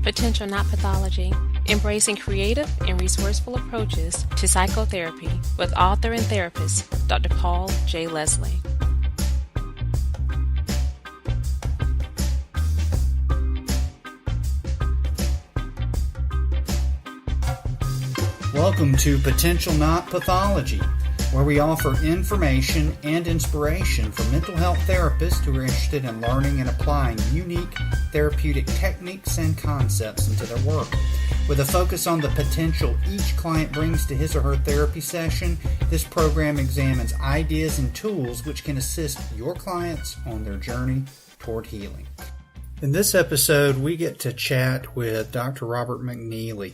Potential Not Pathology, embracing creative and resourceful approaches to psychotherapy with author and therapist Dr. Paul J. Leslie. Welcome to Potential Not Pathology, where we offer information and inspiration for mental health therapists who are interested in learning and applying unique therapeutic techniques and concepts into their work. With a focus on the potential each client brings to his or her therapy session, this program examines ideas and tools which can assist your clients on their journey toward healing. In this episode, we get to chat with Dr. Robert McNeilly.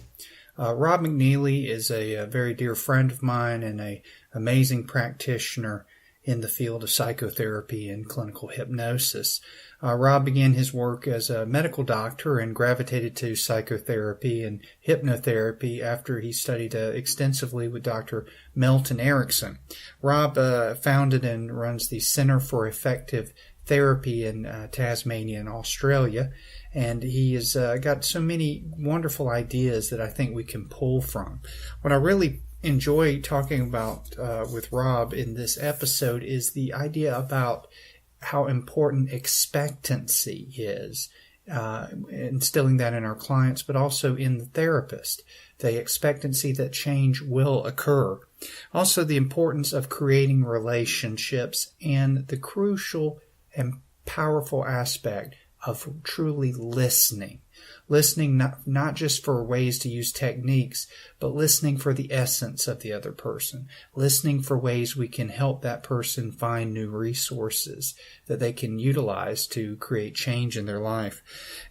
Rob McNeilly is a very dear friend of mine and an amazing practitioner in the field of psychotherapy and clinical hypnosis. Rob began his work as a medical doctor and gravitated to psychotherapy and hypnotherapy after he studied extensively with Dr. Milton Erickson. Rob founded and runs the Center for Effective Therapy in Tasmania in Australia, and he has got so many wonderful ideas that I think we can pull from. What I really enjoy talking about with Rob in this episode is the idea about how important expectancy is, instilling that in our clients, but also in the therapist, the expectancy that change will occur. Also, the importance of creating relationships and the crucial and powerful aspect of truly listening. Listening not just for ways to use techniques, but listening for the essence of the other person. Listening for ways we can help that person find new resources that they can utilize to create change in their life.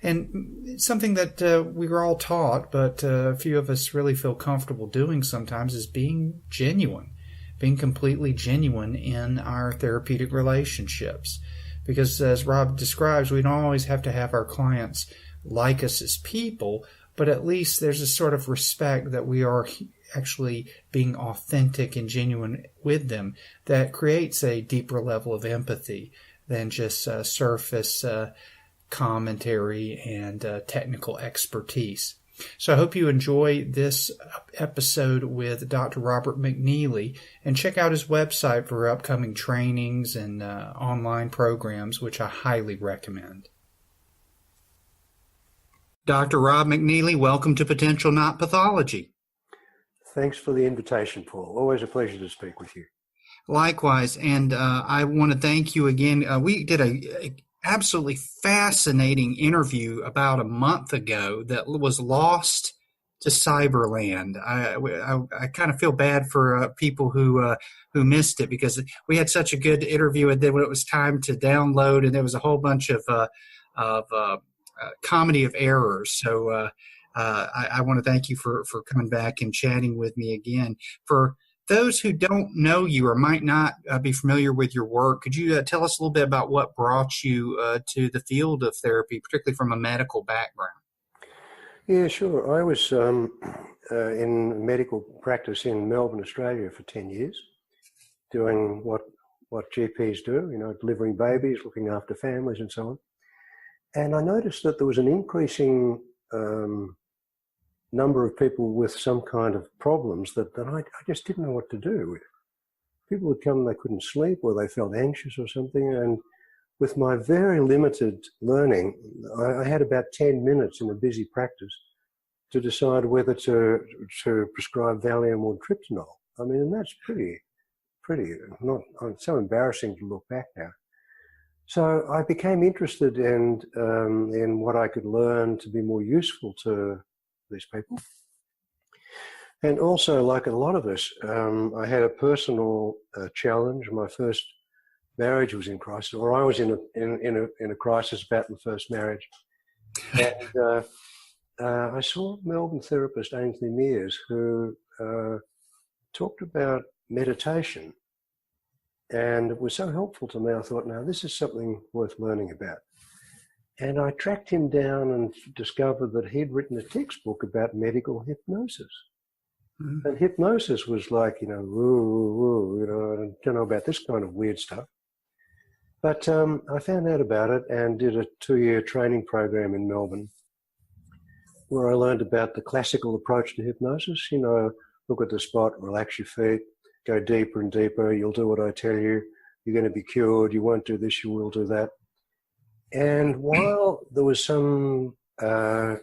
And something that we were all taught, but a few of us really feel comfortable doing sometimes, is being genuine. Being completely genuine in our therapeutic relationships. Because as Rob describes, we don't always have to have our clients like us as people, but at least there's a sort of respect that we are actually being authentic and genuine with them that creates a deeper level of empathy than just surface commentary and technical expertise. So I hope you enjoy this episode with Dr. Robert McNeilly, and check out his website for upcoming trainings and online programs, which I highly recommend. Dr. Rob McNeilly, welcome to Potential Not Pathology. Thanks for the invitation, Paul. Always a pleasure to speak with you. Likewise, and I want to thank you again. We did a absolutely fascinating interview about a month ago that was lost to Cyberland. I kind of feel bad for people who missed it, because we had such a good interview, and then when it was time to download, and there was a whole bunch of comedy of errors. So I want to thank you for coming back and chatting with me again. For those who don't know you or might not be familiar with your work, could you tell us a little bit about what brought you to the field of therapy, particularly from a medical background? Yeah, sure. I was in medical practice in Melbourne, Australia for 10 years, doing what GPs do, delivering babies, looking after families and so on. And I noticed that there was an increasing number of people with some kind of problems that I just didn't know what to do with. People would come, they couldn't sleep, or they felt anxious or something, and with my very limited learning, I had about 10 minutes in a busy practice to decide whether to prescribe Valium or Tryptanol. I mean, and that's pretty it's so embarrassing to look back now. So I became interested in what I could learn to be more useful to these people. And also, like a lot of us, I had a personal challenge. My first marriage was in crisis, or I was in a crisis about the first marriage. And I saw Melbourne therapist Ainsley Mears, who talked about meditation. And it was so helpful to me, I thought, now this is something worth learning about. And I tracked him down and discovered that he'd written a textbook about medical hypnosis. Mm. And hypnosis was like, I don't know about this kind of weird stuff. But I found out about it and did a 2-year training program in Melbourne. where I learned about the classical approach to hypnosis. You know, look at the spot, relax your feet, go deeper and deeper. You'll do what I tell you. You're going to be cured. You won't do this. You will do that. And while there was some good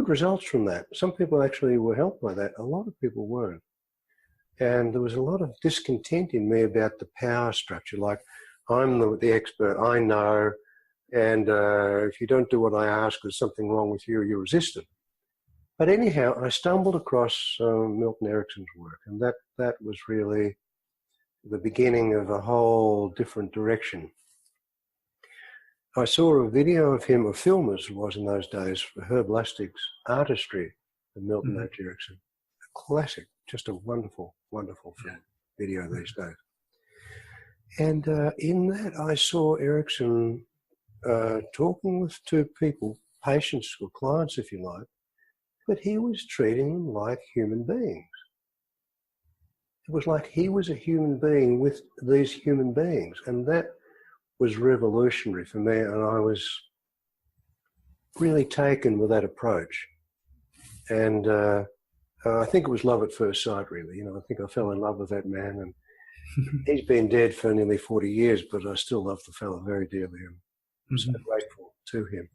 results from that, some people actually were helped by that. A lot of people weren't. And there was a lot of discontent in me about the power structure. Like, I'm the expert, I know, and if you don't do what I ask, there's something wrong with you, you're resistant. But anyhow, I stumbled across Milton Erickson's work, and that was really the beginning of a whole different direction. I saw a video of him, a film as it was in those days, for Herb Lustig's Artistry of Milton Erickson. A classic, just a wonderful, wonderful film video these days. And in that I saw Erickson talking with two people, patients or clients if you like, but he was treating them like human beings. It was like he was a human being with these human beings, and that was revolutionary for me, and I was really taken with that approach. And I think it was love at first sight, really. You know, I think I fell in love with that man, and he's been dead for nearly 40 years, but I still love the fellow very dearly, and I'm so grateful to him.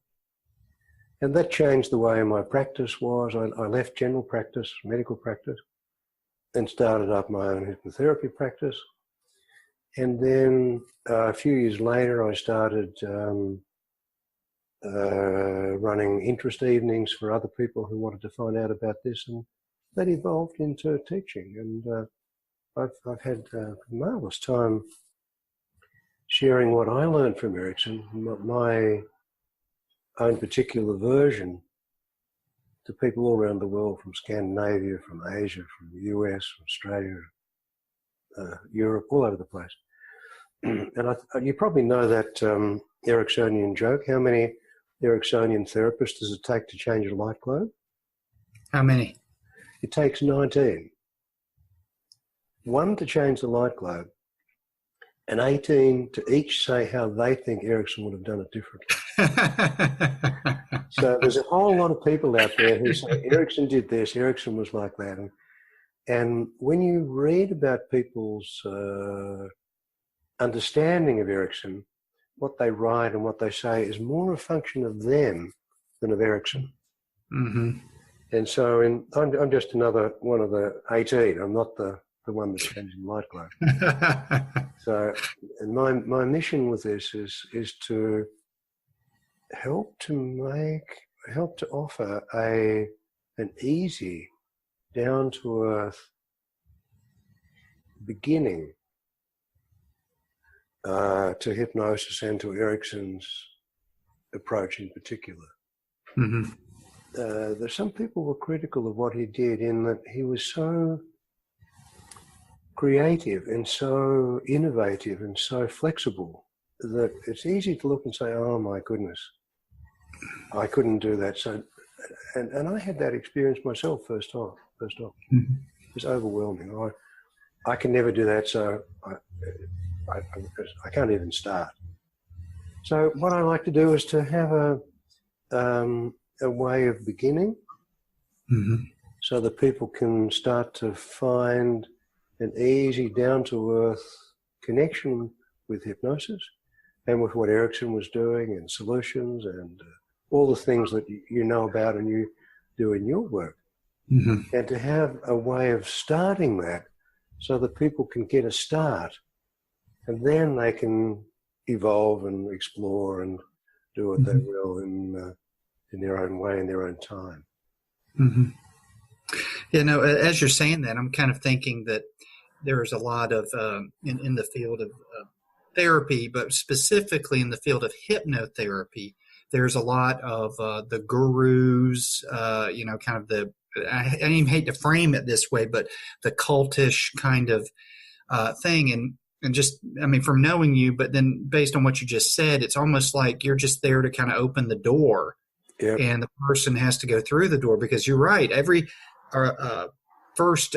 And that changed the way my practice was. I left general practice, medical practice, and started up my own hypnotherapy practice. And then a few years later, I started running interest evenings for other people who wanted to find out about this, and that evolved into teaching. And I've had a marvellous time sharing what I learned from Erickson, my own particular version, to people all around the world, from Scandinavia, from Asia, from the US, from Australia, Europe, all over the place. And you probably know that Ericksonian joke. How many Ericksonian therapists does it take to change a light globe? How many? It takes 19. 1 to change the light globe, and 18 to each say how they think Erickson would have done it differently. So there's a whole lot of people out there who say Erickson did this, Erickson was like that. And when you read about people's understanding of Erickson, what they write and what they say is more a function of them than of Erickson. Mm-hmm. And so I'm just another one of the 18. I'm not the one that's changing the light globe. So, and my mission with this is to help to offer an easy, down-to-earth beginning to hypnosis and to Erickson's approach in particular. Mm-hmm. There's some people were critical of what he did, in that he was so creative and so innovative and so flexible that it's easy to look and say, oh my goodness, I couldn't do that. So, and I had that experience myself first off. Mm-hmm. It was overwhelming. I can never do that, so I can't even start. So what I like to do is to have a way of beginning, mm-hmm. so that people can start to find an easy, down-to-earth connection with hypnosis and with what Erickson was doing and solutions and all the things that you know about and you do in your work. Mm-hmm. And to have a way of starting that so that people can get a start, and then they can evolve and explore and do what mm-hmm. they will in their own way, in their own time. Mm-hmm. You know, as you're saying that, I'm kind of thinking that there's a lot of, in the field of therapy, but specifically in the field of hypnotherapy, there's a lot of the gurus, kind of I even hate to frame it this way, but the cultish kind of thing. And just, I mean, from knowing you, but then based on what you just said, it's almost like you're just there to kind of open the door. Yep. And the person has to go through the door, because you're right. Every first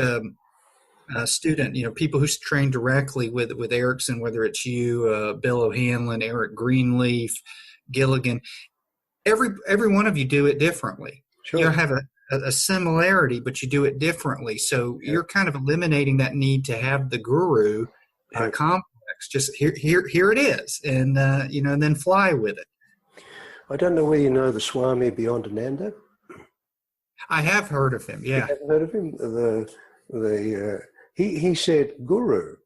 student, people who's trained directly with Erickson, whether it's you, Bill O'Hanlon, Eric Greenleaf, Gilligan, every one of you do it differently. Sure. You have a similarity, but you do it differently. So you're kind of eliminating that need to have the guru complex. Just here it is, and then fly with it. I don't know whether you know the Swami Beyond Ananda. I have heard of him. Yeah, You haven't heard of him? He said, Guru,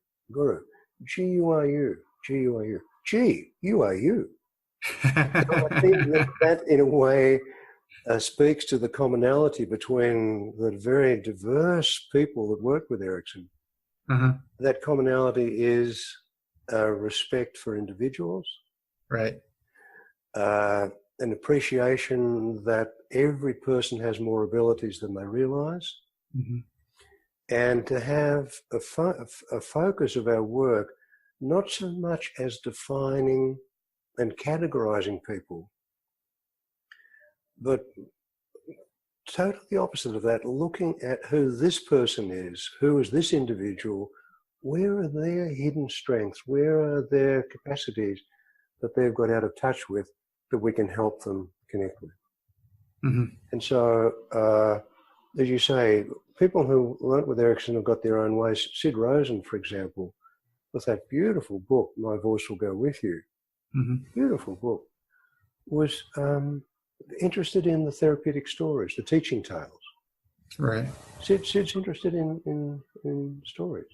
G you are you, G you are you. So I think that in a way speaks to the commonality between the very diverse people that work with Erickson. Uh-huh. That commonality is respect for individuals, right? An appreciation that every person has more abilities than they realize, and to have a focus of our work not so much as defining and categorizing people, but totally opposite of that, looking at who this person is, who is this individual, where are their hidden strengths, where are their capacities that they've got out of touch with that we can help them connect with. And so, as you say, people who learnt with Erickson have got their own ways. Sid Rosen, for example, with that beautiful book, My Voice Will Go With You, beautiful book, was interested in the therapeutic stories, the teaching tales. Right. Sid's interested in stories.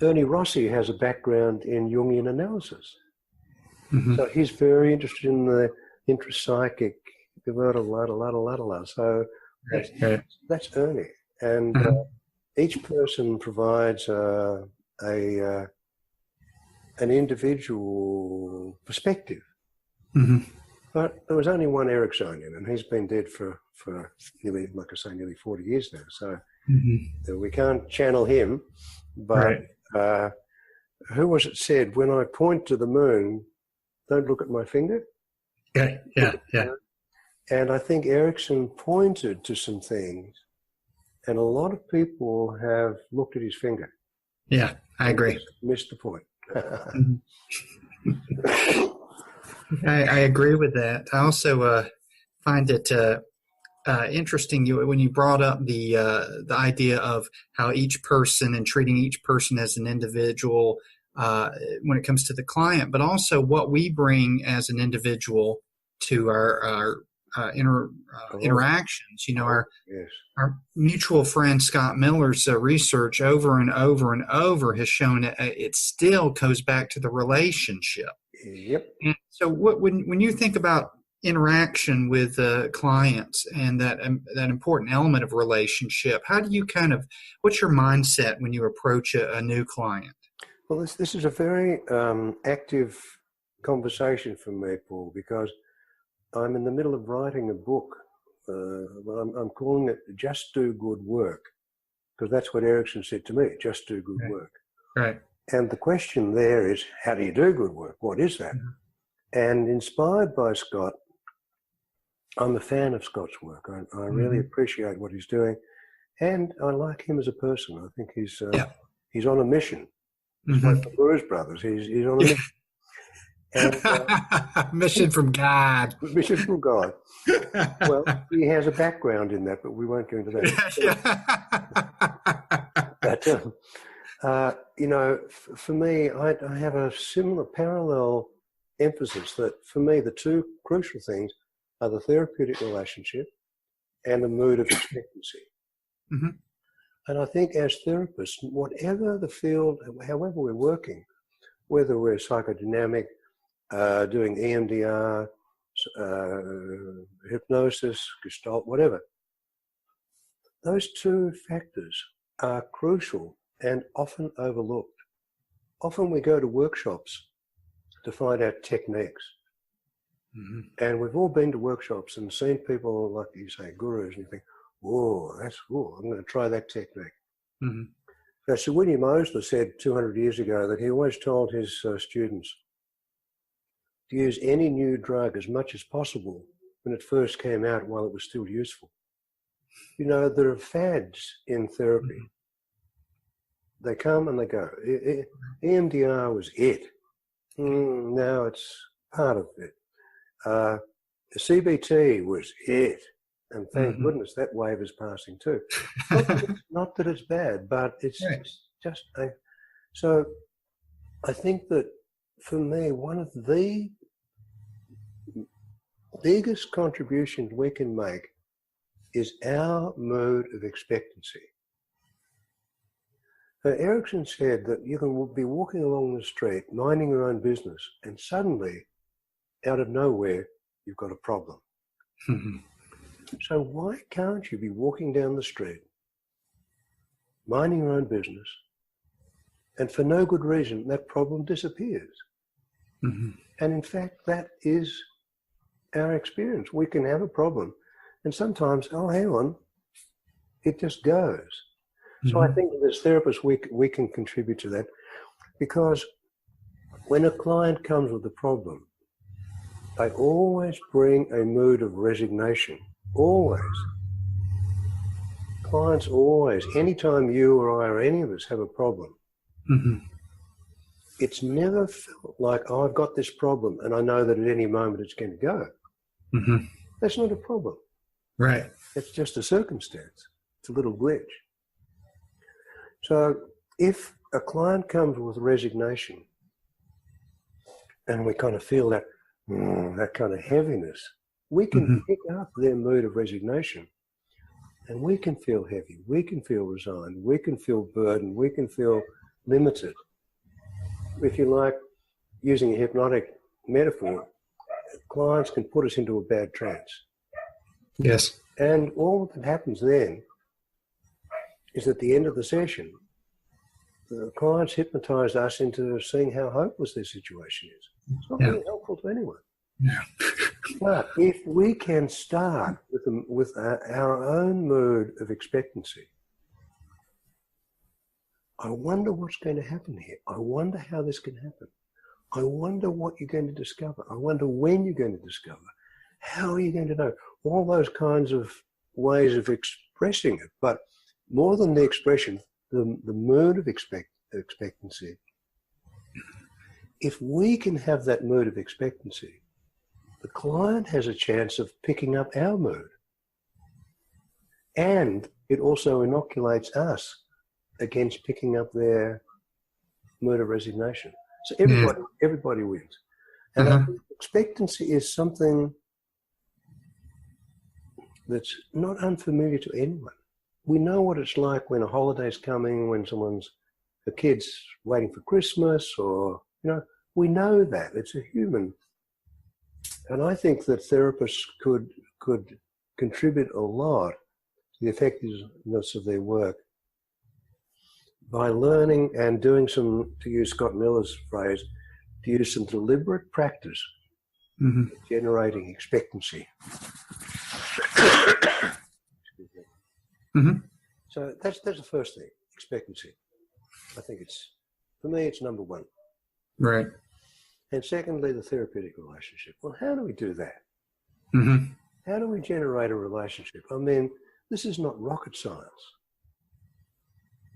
Ernie Rossi has a background in Jungian analysis. So he's very interested in the intrapsychic, so that's Ernie. And each person provides an individual perspective. But there was only one Ericksonian, and he's been dead for nearly, like I say, nearly 40 years now. So we can't channel him. But who was it said, when I point to the moon, don't look at my finger? Yeah. And I think Erickson pointed to some things, and a lot of people have looked at his finger. Yeah, I agree. Missed the point. I agree with that. I also find it interesting when you brought up the idea of how each person and treating each person as an individual when it comes to the client, but also what we bring as an individual to our interactions. Our mutual friend Scott Miller's research over and over and over has shown it still goes back to the relationship. Yep. And so when you think about interaction with clients and that important element of relationship, how do you what's your mindset when you approach a new client? Well, this is a very active conversation for me, Paul, because I'm in the middle of writing a book. I'm calling it Just Do Good Work, because that's what Erickson said to me, just do good work. Right. And the question there is, how do you do good work? What is that? And inspired by Scott, I'm a fan of Scott's work. I really appreciate what he's doing, and I like him as a person. I think he's on a mission. It's like the Blues Brothers. He's on a mission. And, mission from God. Mission from God. Well, he has a background in that, but we won't go into that. But, for me, I have a similar parallel emphasis that for me, the two crucial things are the therapeutic relationship and the mood of expectancy. And I think as therapists, whatever the field, however we're working, whether we're psychodynamic, doing EMDR, hypnosis, gestalt, whatever, those two factors are crucial and often overlooked. Often we go to workshops to find out techniques. And we've all been to workshops and seen people, like you say, gurus, and you think, whoa, that's cool, I'm going to try that technique. Now, Sir William Osler said 200 years ago that he always told his students to use any new drug as much as possible when it first came out while it was still useful. There are fads in therapy. They come and they go. EMDR was it. Now it's part of it. The CBT was it. And thank goodness that wave is passing too. Not that it's bad, but it's just so I think that for me, one of the biggest contributions we can make is our mood of expectancy. So Erickson said that you can be walking along the street, minding your own business, and suddenly, out of nowhere, you've got a problem. So why can't you be walking down the street, minding your own business, and for no good reason, that problem disappears? And in fact, that is our experience. We can have a problem, and sometimes, oh, hang on, it just goes. So I think as therapists, we can contribute to that, because when a client comes with a problem, they always bring a mood of resignation. Always. Clients always, anytime you or I or any of us have a problem, it's never felt like, oh, I've got this problem and I know that at any moment it's going to go. That's not a problem. Right. It's just a circumstance. It's a little glitch. So if a client comes with resignation and we kind of feel that, that kind of heaviness, we can pick up their mood of resignation and we can feel heavy, we can feel resigned, we can feel burdened, we can feel limited. If you like, using a hypnotic metaphor, clients can put us into a bad trance. Yes. And all that happens then is at the end of the session, the clients hypnotize us into seeing how hopeless their situation is. It's not really helpful to anyone. But if we can start with our own mood of expectancy, I wonder what's going to happen here. I wonder how this can happen. I wonder what you're going to discover. I wonder when you're going to discover. How are you going to know? All those kinds of ways of expressing it. But more than the expression, the mood of expectancy. If we can have that mood of expectancy, the client has a chance of picking up our mood. And it also inoculates us against picking up their mood of resignation. So everybody wins. And I think expectancy is something that's not unfamiliar to anyone. We know what it's like when a holiday's coming, when a kid's waiting for Christmas, or, we know that. It's a human. And I think that therapists could contribute a lot to the effectiveness of their work by learning and doing some, to use Scott Miller's phrase, to use some deliberate practice generating expectancy. So that's the first thing, expectancy. I think for me, it's number one. Right. And secondly, the therapeutic relationship. Well, how do we do that? How do we generate a relationship? I mean, this is not rocket science.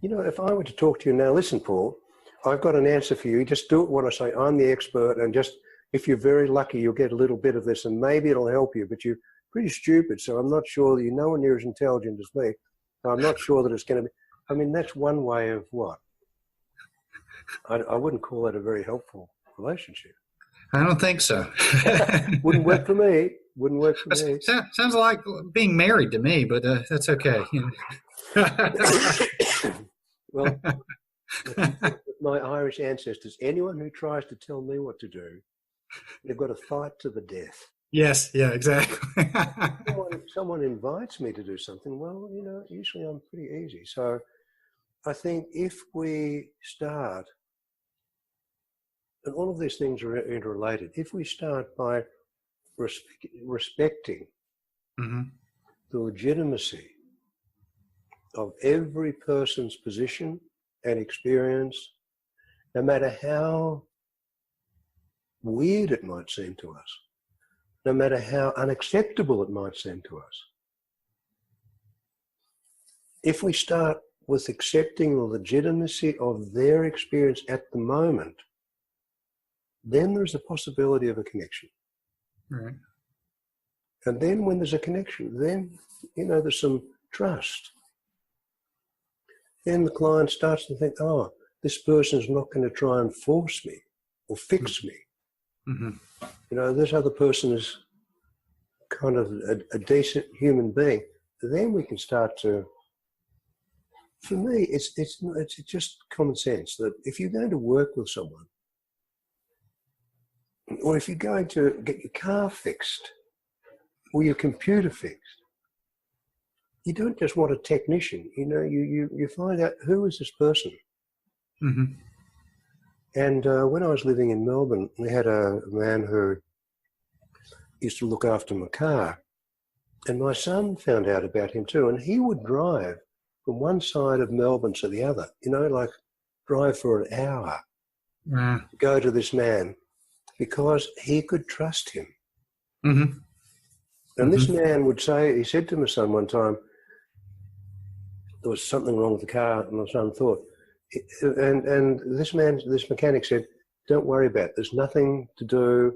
If I were to talk to you now, listen, Paul, I've got an answer for you. Just do it what I say. I'm the expert, and just, if you're very lucky, you'll get a little bit of this, and maybe it'll help you, but you're pretty stupid, so I'm not sure that you're nowhere near as intelligent as me. So I'm not sure that it's going to be. I mean, that's one way of what? I wouldn't call that a very helpful relationship. I don't think so. Wouldn't work for me. Wouldn't work for me. Sounds like being married to me, but that's okay. Well, with my Irish ancestors, anyone who tries to tell me what to do, they've got to fight to the death. Yes, yeah, exactly. someone invites me to do something, well, usually I'm pretty easy. So I think if we start, and all of these things are interrelated, if we start by respecting the legitimacy of every person's position and experience, no matter how weird it might seem to us, no matter how unacceptable it might seem to us. If we start with accepting the legitimacy of their experience at the moment, then there's a possibility of a connection. Right. And then when there's a connection, then, there's some trust. Then the client starts to think, oh, this person's not going to try and force me or fix me. Mm-hmm. This other person is kind of a decent human being. Then we can start to, for me, it's just common sense that if you're going to work with someone, or if you're going to get your car fixed or your computer fixed, you don't just want a technician. You find out, who is this person? Mm-hmm. And when I was living in Melbourne, we had a man who used to look after my car. And my son found out about him too. And he would drive from one side of Melbourne to the other, like drive for an hour, to go to this man, because he could trust him. Mm-hmm. And this man would say, he said to my son one time, there was something wrong with the car, and my son thought, and this mechanic said, don't worry about it. There's nothing to do.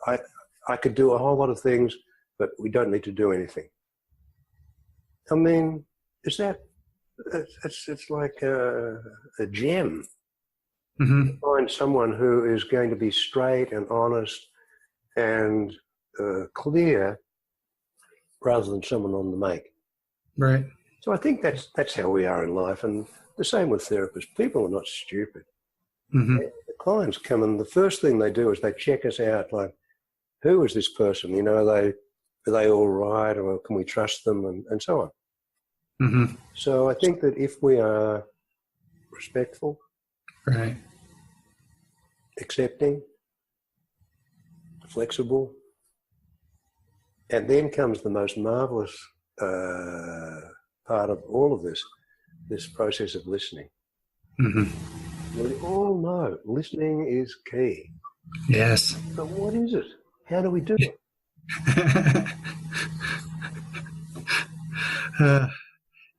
I could do a whole lot of things, but we don't need to do anything. I mean, it's like a gem. Mm-hmm. To find someone who is going to be straight and honest and clear, rather than someone on the make. Right. So I think that's how we are in life, and the same with therapists. People are not stupid. Mm-hmm. The clients come and the first thing they do is they check us out, like, who is this person? Are they all right, or can we trust them, and so on. Mm-hmm. So I think that if we are respectful, right, accepting, flexible, and then comes the most marvelous part of all of this process of listening. Mm-hmm. We all know listening is key. Yes. But what is it? How do we do it?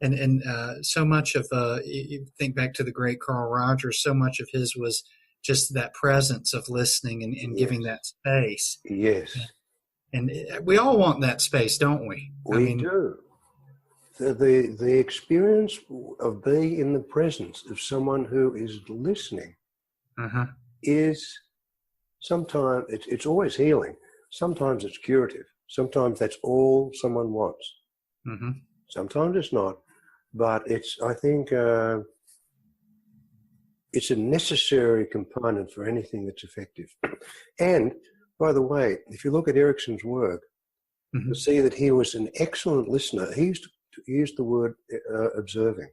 And so much of, you think back to the great Carl Rogers, so much of his was just that presence of listening and yes. giving that space. Yes. And we all want that space, don't we? We do. The experience of being in the presence of someone who is listening is sometimes, it's always healing. Sometimes it's curative. Sometimes that's all someone wants. Mm-hmm. Sometimes it's not. But I think it's a necessary component for anything that's effective. And, by the way, if you look at Erickson's work, mm-hmm. you'll see that he was an excellent listener. He used to use the word observing.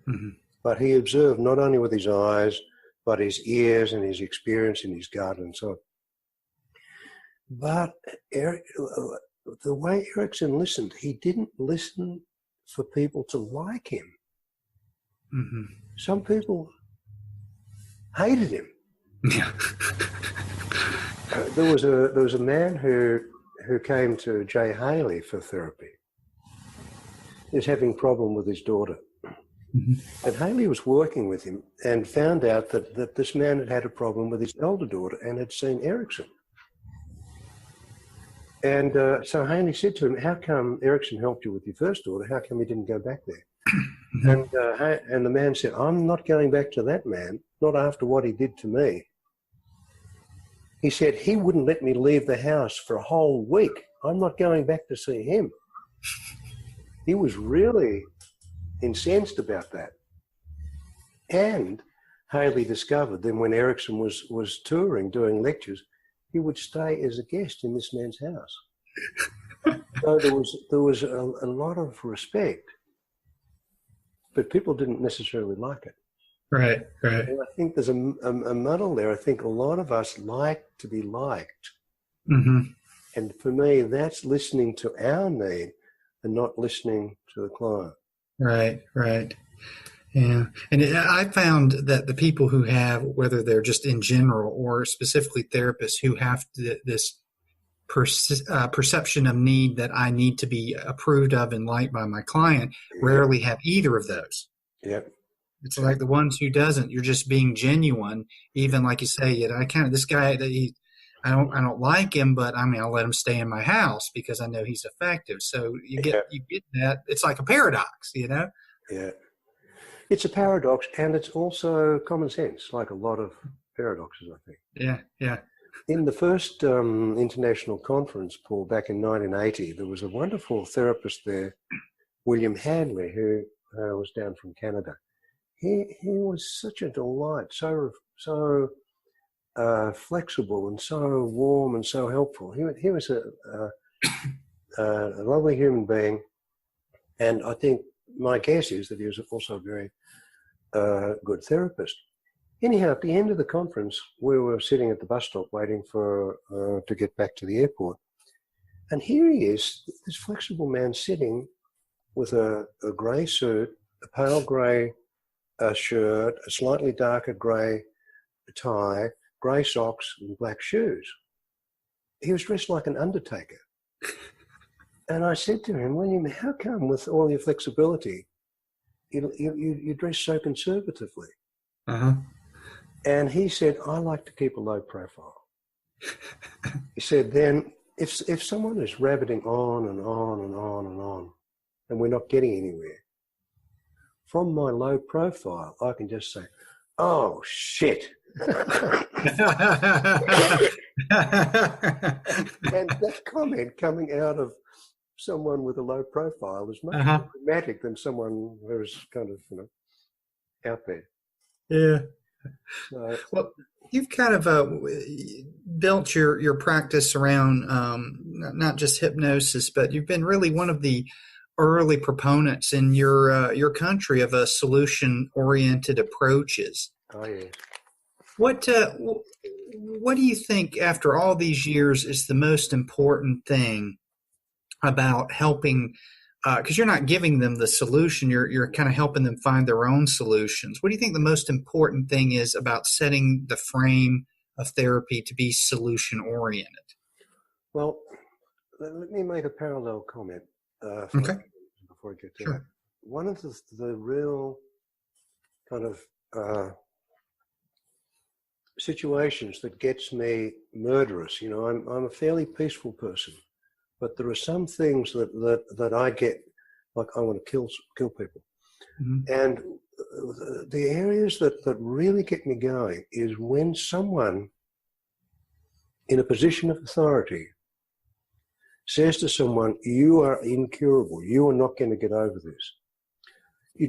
Mm-hmm. But he observed not only with his eyes, but his ears and his experience in his gut and so on. But the way Erickson listened, he didn't listen for people to like him. Mm-hmm. Some people hated him. Yeah. There was a man who came to Jay Haley for therapy. He was having a problem with his daughter. Mm-hmm. And Haley was working with him and found out that this man had a problem with his elder daughter and had seen Erickson. And so Haley said to him, how come Erickson helped you with your first daughter? How come he didn't go back there? Mm-hmm. And the man said, I'm not going back to that man, not after what he did to me. He said, he wouldn't let me leave the house for a whole week. I'm not going back to see him. He was really incensed about that. And Haley discovered then when Erickson was touring, doing lectures, he would stay as a guest in this man's house. So there was a lot of respect, but people didn't necessarily like it. Right, right. And I think there's a muddle there. I think a lot of us like to be liked. Mm-hmm. And for me, that's listening to our need and not listening to the client. Right, right. Yeah. And I found that the people who have, whether they're just in general or specifically therapists who have this perception of need that I need to be approved of and liked by my client, rarely have either of those. Yep. It's like the ones who doesn't, you're just being genuine. Even like you say, this guy, I don't like him, but I mean, I'll let him stay in my house because I know he's effective. So you get that. It's like a paradox, you know? Yeah. It's a paradox, and it's also common sense, like a lot of paradoxes, I think. Yeah, yeah. In the first international conference, Paul, back in 1980, there was a wonderful therapist there, William Hadley, who was down from Canada. He was such a delight, so flexible and so warm and so helpful. He was a lovely human being, and I think my guess is that he was also a very good therapist. Anyhow, at the end of the conference, we were sitting at the bus stop waiting for to get back to the airport, and here he is, this flexible man sitting with a grey suit, a pale grey shirt, a slightly darker grey tie, grey socks and black shoes. He was dressed like an undertaker. And I said to him, William, how come with all your flexibility, you dress so conservatively? Uh-huh. And he said, I like to keep a low profile. He said, then if someone is rabbiting on and on and on and on, and we're not getting anywhere, from my low profile, I can just say, oh, shit. And that comment coming out of someone with a low profile is much more dramatic than someone who's kind of, out there. Yeah. So, well, you've kind of built your practice around not just hypnosis, but you've been really one of the early proponents in your country of a solution-oriented approaches. Oh yeah. What do you think after all these years is the most important thing about helping? Because you're not giving them the solution, you're kind of helping them find their own solutions. What do you think the most important thing is about setting the frame of therapy to be solution-oriented? Well, let me make a parallel comment before I get to that. One of the real kind of situations that gets me murderous, I'm a fairly peaceful person, but there are some things that I get, like I want to kill people. Mm-hmm. And the areas that really get me going is when someone in a position of authority says to someone, you are incurable, you are not going to get over this.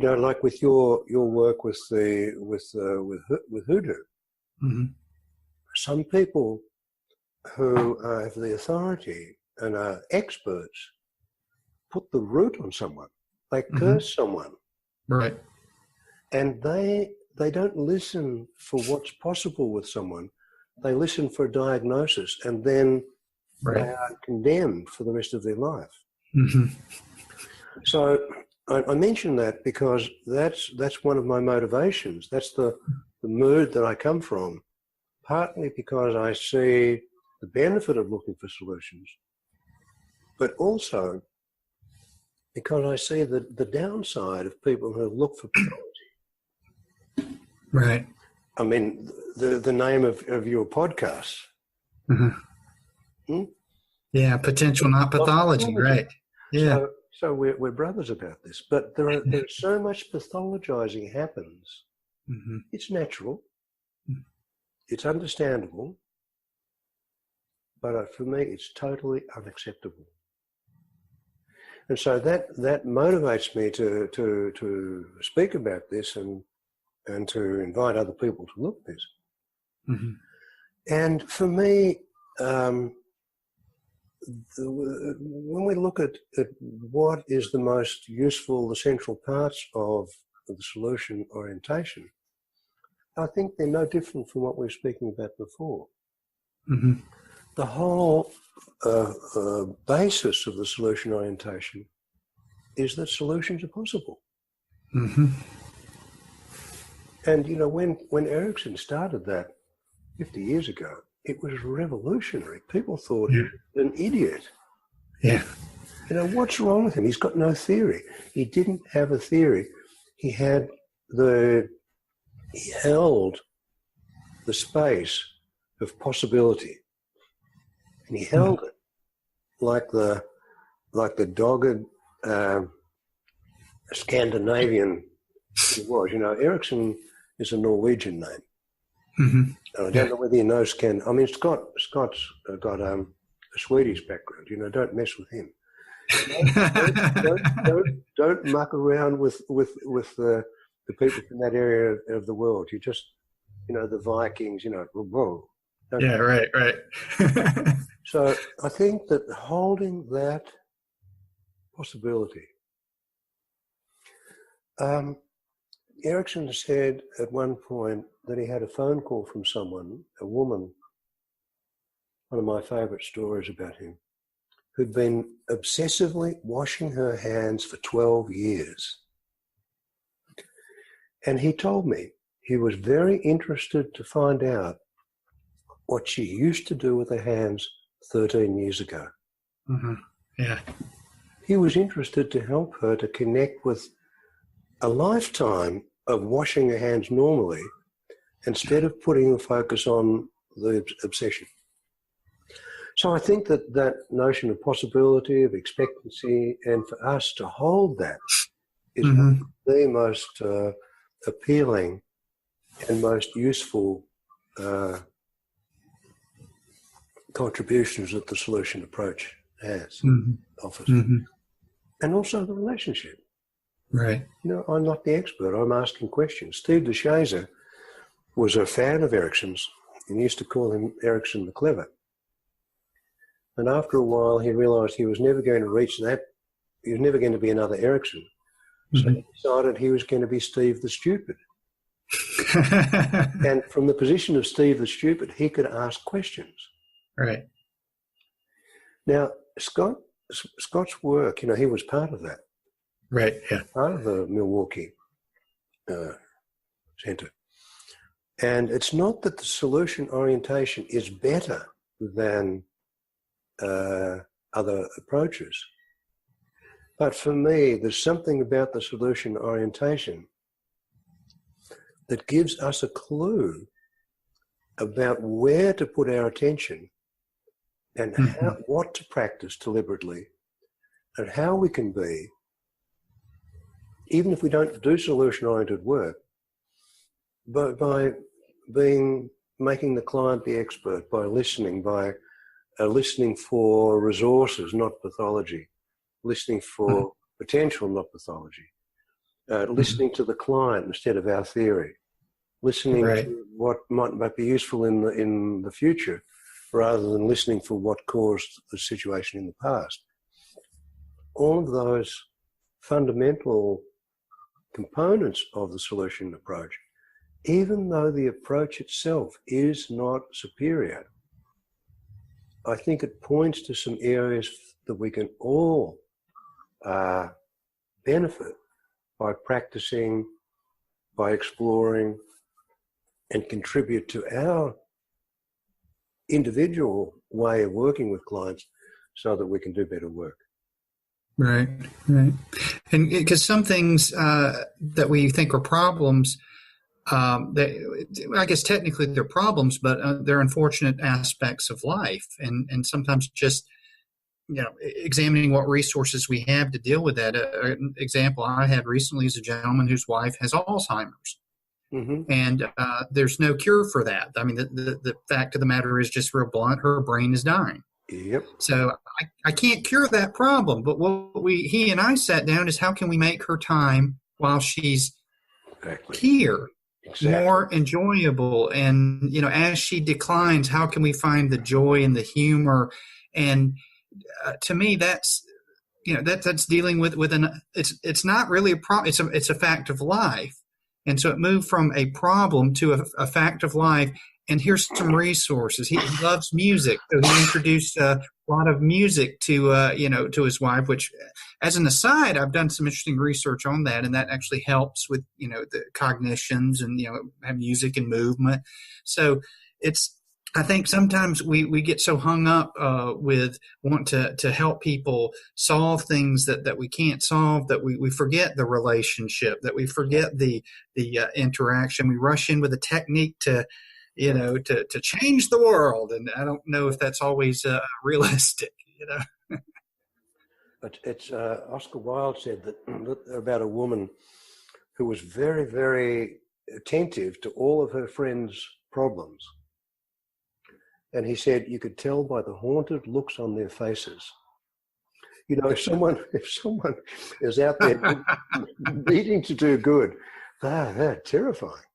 Like with your work with hoodoo. Mm-hmm. Some people who have the authority and are experts put the root on someone. They curse someone. Right. And they don't listen for what's possible with someone. They listen for a diagnosis, and then they are condemned for the rest of their life. Mm-hmm. So I mention that because that's one of my motivations. That's the mood that I come from, partly because I see the benefit of looking for solutions, but also because I see the downside of people who look for pathology. Right. I mean, the name of your podcast. Mm-hmm. Yeah, potential, not pathology, right. Yeah. So we're brothers about this, but there's so much pathologizing happens. Mm-hmm. It's natural. Mm-hmm. It's understandable. But for me, it's totally unacceptable. And so that motivates me to speak about this and to invite other people to look at this. Mm-hmm. And for me, when we look at what is the most useful, the central parts of the solution orientation, I think they're no different from what we were speaking about before. Mm-hmm. The whole basis of the solution orientation is that solutions are possible. Mm-hmm. And, when Erickson started that 50 years ago, it was revolutionary. People thought he was an idiot. Yeah. What's wrong with him? He's got no theory. He didn't have a theory. He held the space of possibility. and he held it like the dogged Scandinavian he was. You know, Erickson is a Norwegian name. Mm-hmm. And I don't know whether you know Scott's got a Swedish background. You know, don't mess with him. Don't muck around with the people from that area of the world. You just, you know, the Vikings. You know, whoa. Yeah, right. So I think that holding that possibility. Erickson said at one point that he had a phone call from someone, a woman, one of my favourite stories about him, who'd been obsessively washing her hands for 12 years. And he told me he was very interested to find out what she used to do with her hands 13 years ago. Mm-hmm. Yeah. He was interested to help her to connect with a lifetime of washing her hands normally instead of putting the focus on the obsession. So I think that notion of possibility, of expectancy, and for us to hold that is one of the most appealing and most useful contributions that the solution approach has, offers. And also the relationship. Right. You know, I'm not the expert. I'm asking questions. Steve DeShazer was a fan of Erickson's and used to call him Erickson the Clever. And after a while, he realised he was never going to reach that. He was never going to be another Erickson. So he decided he was going to be Steve the Stupid. And from the position of Steve the Stupid, he could ask questions. Right. Now, Scott's work, you know, he was part of that. Right, yeah. Part of the Milwaukee Center. And it's not that the solution orientation is better than other approaches. But for me, there's something about the solution orientation that gives us a clue about where to put our attention and what to practice deliberately and how we can be, even if we don't do solution-oriented work, but by making the client the expert, by listening for resources, not pathology, listening for potential, not pathology, listening to the client instead of our theory, listening to what might be useful in the future, rather than listening for what caused the situation in the past. All of those fundamental components of the solution approach, even though the approach itself is not superior, I think it points to some areas that we can all benefit by practicing, by exploring, and contribute to our individual way of working with clients so that we can do better work. Right. And because some things that we think are problems, I guess technically they're problems, but they're unfortunate aspects of life. And sometimes just, you know, examining what resources we have to deal with that. An example I had recently is a gentleman whose wife has Alzheimer's. And there's no cure for that. I mean, the fact of the matter is just real blunt, her brain is dying. Yep. So I can't cure that problem. But what he and I sat down is how can we make her time while she's here more enjoyable? And, you know, as she declines, how can we find the joy and the humor? And to me, that's, you know, that's dealing with it's not really a problem. It's a fact of life. And so it moved from a problem to a fact of life. And here's some resources. He loves music, so he introduced a lot of music to to his wife. Which, as an aside, I've done some interesting research on that, and that actually helps with the cognitions and have music and movement. So I think sometimes we get so hung up with want to help people solve things that we can't solve, that we forget the relationship, that we forget the interaction. We rush in with a technique to to change the world. And I don't know if that's always realistic, But it's Oscar Wilde said that about a woman who was very, very attentive to all of her friends' problems. And he said you could tell by the haunted looks on their faces. If someone is out there needing to do good, they're terrifying,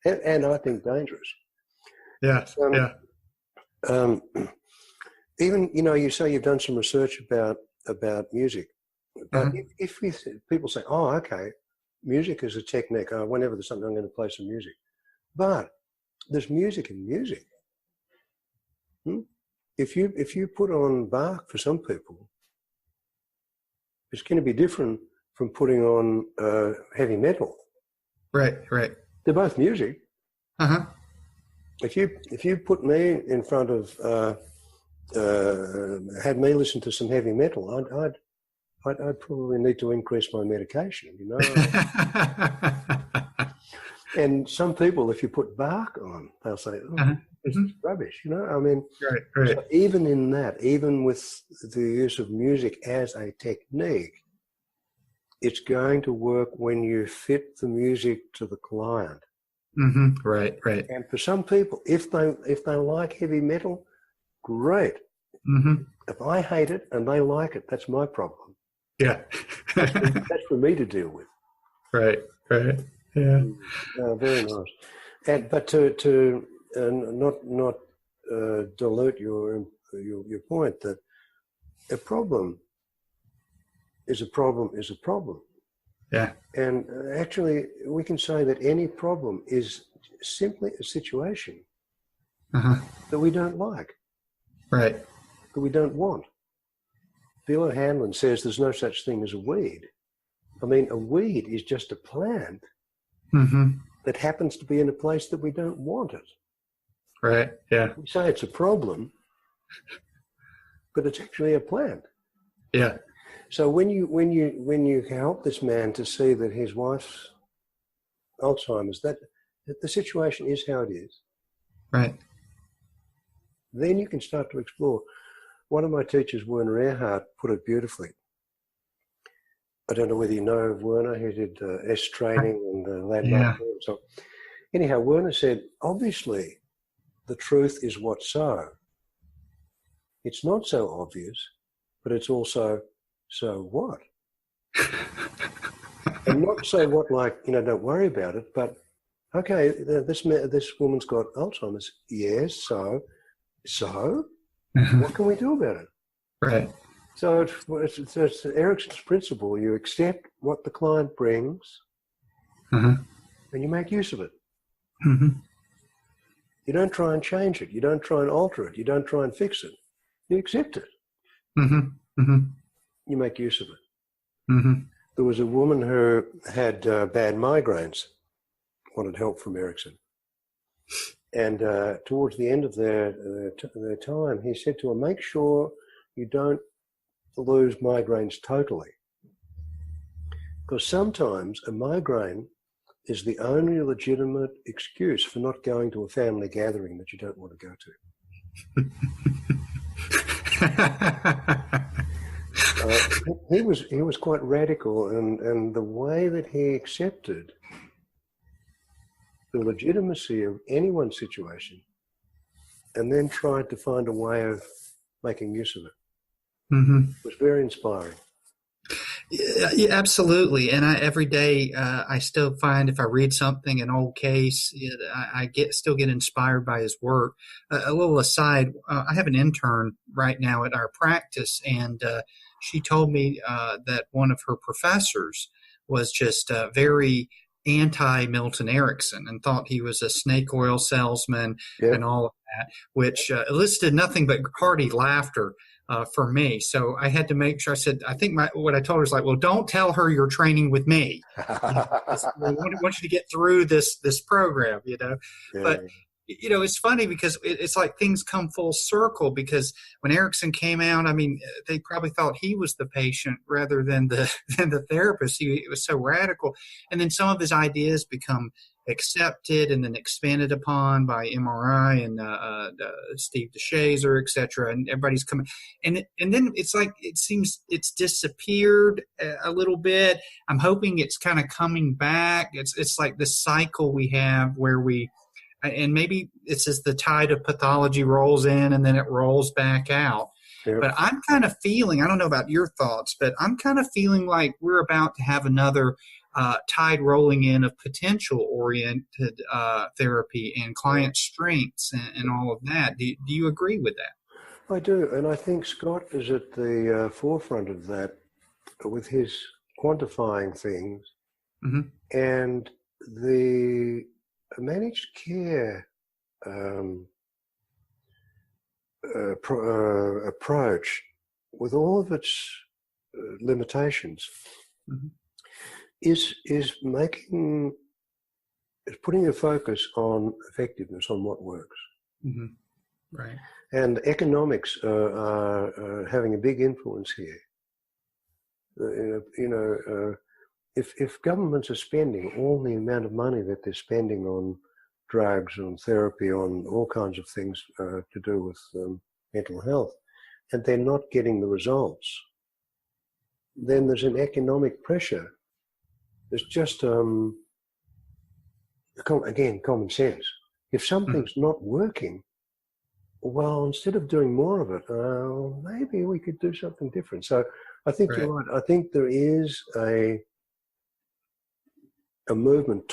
and I think dangerous. Yeah, Even you say you've done some research about music, but if people say, "Oh, okay, music is a technique. Oh, whenever there's something, I'm going to play some music," but there's music in music. If you put on Bach for some people, it's going to be different from putting on heavy metal. Right. They're both music. If you put me in front of had me listen to some heavy metal, I'd probably need to increase my medication. And some people, if you put Bach on, they'll say, "Oh, this is rubbish." Right. So even in that, even with the use of music as a technique, it's going to work when you fit the music to the client. Right. And for some people, if they like heavy metal, great. If I hate it and they like it, that's my problem. Yeah. That's for me to deal with. Right. Yeah. Very nice. But to not dilute your point that a problem is a problem is a problem. Yeah. And actually, we can say that any problem is simply a situation that we don't like. Right. That we don't want. Philo Hanlon says there's no such thing as a weed. I mean, a weed is just a plant that happens to be in a place that we don't want it. Right. Yeah. We say it's a problem, but it's actually a plant. Yeah. So when you help this man to see that his wife's Alzheimer's, that the situation is how it is. Right. Then you can start to explore. One of my teachers, Werner Erhard, put it beautifully. I don't know whether you know of Werner. He did S training and landmark. Yeah. So anyhow, Werner said, obviously, the truth is what's so. It's not so obvious, but it's also so what? And not so what like, don't worry about it, but okay, this woman's got Alzheimer's. Yes, so what can we do about it? Right. So it's Erickson's principle. You accept what the client brings and you make use of it. You don't try and change it. You don't try and alter it. You don't try and fix it. You accept it. You make use of it. There was a woman who had bad migraines, wanted help from Erickson. And towards the end of their time, he said to her, make sure you don't lose migraines totally. Because sometimes a migraine is the only legitimate excuse for not going to a family gathering that you don't want to go to. He was quite radical, and the way that he accepted the legitimacy of anyone's situation and then tried to find a way of making use of it was very inspiring. Yeah, absolutely. And every day I still find if I read something, an old case, I still get inspired by his work. A little aside, I have an intern right now at our practice, and she told me that one of her professors was just very anti-Milton Erickson and thought he was a snake oil salesman and all of that, which elicited nothing but hearty laughter for me. So I had to make sure. I said, I think what I told her is like, well, don't tell her you're training with me. We want you to get through this program, But it's funny because it's like things come full circle, because when Erickson came out, I mean, they probably thought he was the patient rather than the therapist. It was so radical. And then some of his ideas become accepted and then expanded upon by MRI and Steve DeShazer, et cetera, and everybody's coming. And then it's like it seems it's disappeared a little bit. I'm hoping it's kind of coming back. It's like the cycle we have where we, and maybe it's as the tide of pathology rolls in and then it rolls back out. Yep. But I'm kind of feeling, I don't know about your thoughts, but I'm kind of feeling like we're about to have another tide rolling in of potential-oriented therapy and client strengths and all of that. Do you agree with that? I do, and I think Scott is at the forefront of that with his quantifying things and the managed care approach with all of its limitations is putting a focus on effectiveness, on what works. Right. And economics are having a big influence here. If governments are spending all the amount of money that they're spending on drugs, on therapy, on all kinds of things to do with mental health, and they're not getting the results, then there's an economic pressure. There's just, again, common sense. If something's not working, well, instead of doing more of it, maybe we could do something different. So I think you're right. I think there is a movement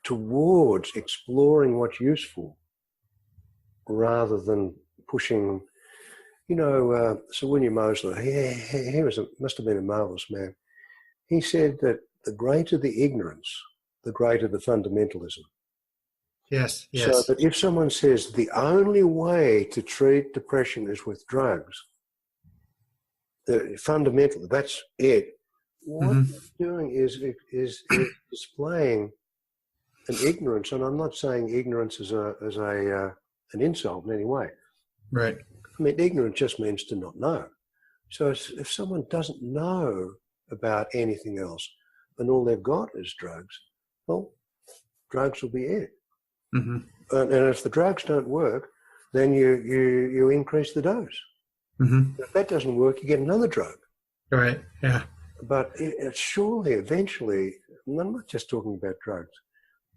towards exploring what's useful rather than pushing, Sir William Moseley, he must have been a marvelous man. He said that the greater the ignorance, the greater the fundamentalism. Yes. So that if someone says the only way to treat depression is with drugs, fundamentally, that's it. What you're doing is displaying an ignorance, and I'm not saying ignorance as an insult in any way. Right. I mean, ignorance just means to not know. So if someone doesn't know about anything else, and all they've got is drugs, well, drugs will be it. And if the drugs don't work, then you increase the dose. If that doesn't work, you get another drug. Right. Yeah. But surely, eventually, I'm not just talking about drugs,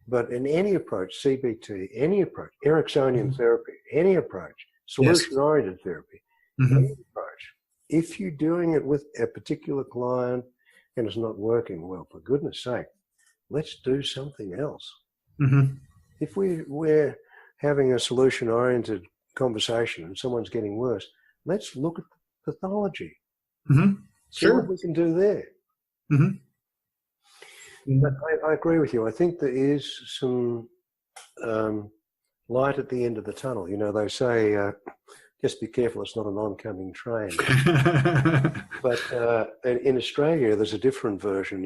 but in any approach, CBT, any approach, Ericksonian therapy, any approach, solution-oriented therapy, any approach, if you're doing it with a particular client and it's not working, well, for goodness sake, let's do something else. If we're having a solution-oriented conversation and someone's getting worse, let's look at the pathology. See what we can do there. But I agree with you. I think there is some light at the end of the tunnel. They say, just be careful, it's not an oncoming train. But in Australia, there's a different version.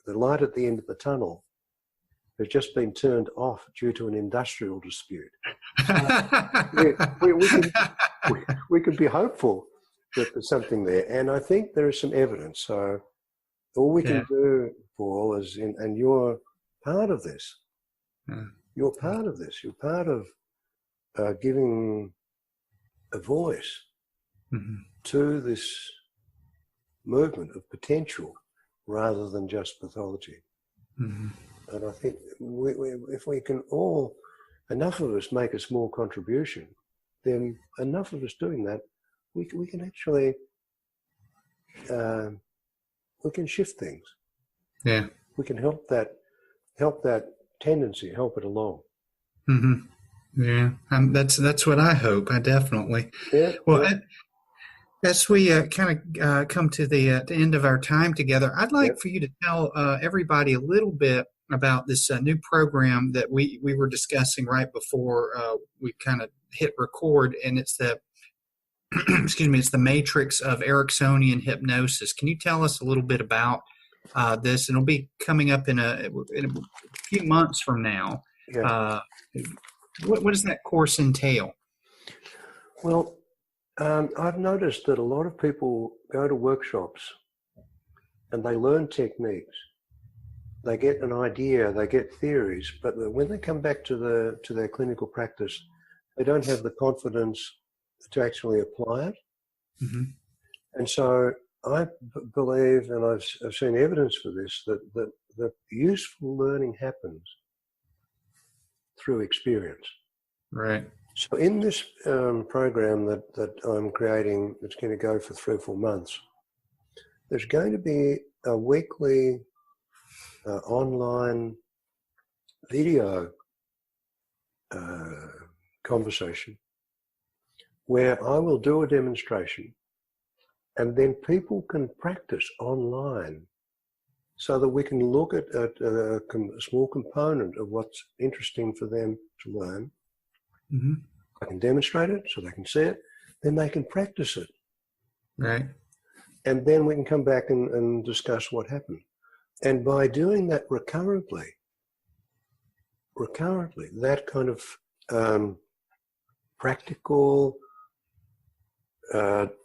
The light at the end of the tunnel has just been turned off due to an industrial dispute. We can be hopeful that there's something there, and I think there is some evidence. So all we can do, Paul, is, and you're part of this. You're part of this. You're part of giving a voice to this movement of potential rather than just pathology. And I think if we can all, enough of us make a small contribution, then enough of us doing that, we can actually, we can shift things. Yeah. We can help that tendency, help it along. Yeah, that's what I hope. I definitely. Yeah. Well, as we kind of come to the end of our time together, I'd like for you to tell everybody a little bit about this new program that we were discussing right before we kind of hit record, and it's the it's the matrix of Ericksonian hypnosis. Can you tell us a little bit about this? And it'll be coming up in a few months from now. Yeah. What does that course entail? Well, I've noticed that a lot of people go to workshops and they learn techniques, they get an idea, they get theories, but when they come back to their clinical practice, they don't have the confidence to actually apply it. Mm-hmm. And so I believe, and I've seen evidence for this, that useful learning happens through experience. Right. So in this program that I'm creating, it's going to go for 3 or 4 months, there's going to be a weekly online video conversation where I will do a demonstration, and then people can practice online so that we can look at a small component of what's interesting for them to learn. Mm-hmm. I can demonstrate it so they can see it, then they can practice it. Right. And then we can come back and discuss what happened. And by doing that recurrently, that kind of practical,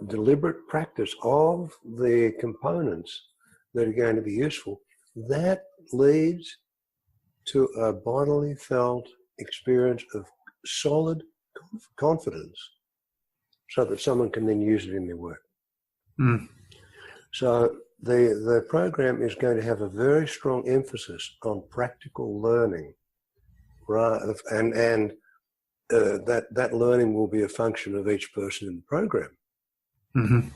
deliberate practice of the components that are going to be useful, that leads to a bodily felt experience of solid confidence so that someone can then use it in their work. Mm. So the program is going to have a very strong emphasis on practical learning, and that learning will be a function of each person in the program. Mm-hmm.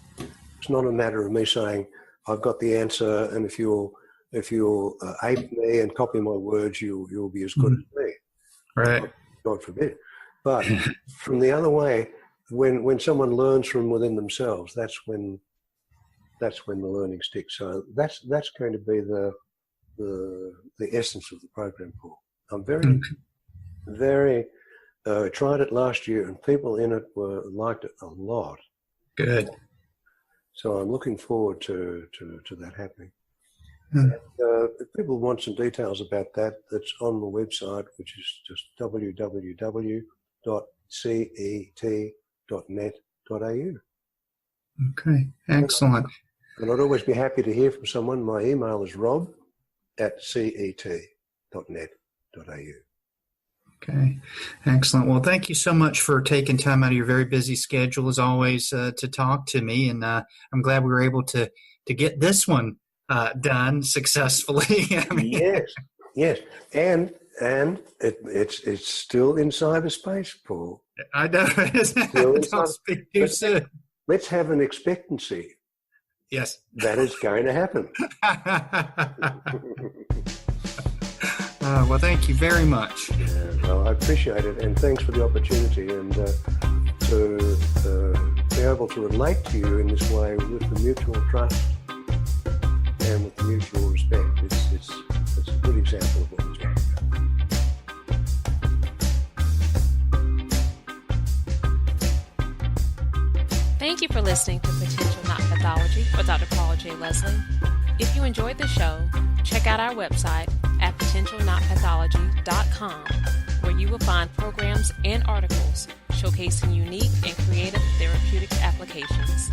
It's not a matter of me saying, I've got the answer, and if you'll ape me and copy my words, you'll be as good as me. Right. God forbid. But from the other way, when someone learns from within themselves, that's when the learning sticks. So that's going to be the essence of the program, Paul. I'm very tried it last year, and people in it liked it a lot. Good. So I'm looking forward to that happening. Mm. If people want some details about that, that's on the website, which is just www.cet.net.au. Okay, excellent. And I'd always be happy to hear from someone. My email is rob@cet.net.au. Okay, excellent. Well, thank you so much for taking time out of your very busy schedule, as always, to talk to me. And I'm glad we were able to get this one done successfully. I mean, yes, and it's still in cyberspace, Paul. I know. Don't speak too soon. Let's have an expectancy. Yes, that is going to happen. Well, thank you very much. Yeah, well, I appreciate it, and thanks for the opportunity, and to be able to relate to you in this way with the mutual trust and with the mutual respect. It's a good example of what we're talking about. Thank you for listening to Potential Not Pathology with Dr. Paul J. Leslie. If you enjoyed the show, check out our website at potentialnotpathology.com, where you will find programs and articles showcasing unique and creative therapeutic applications.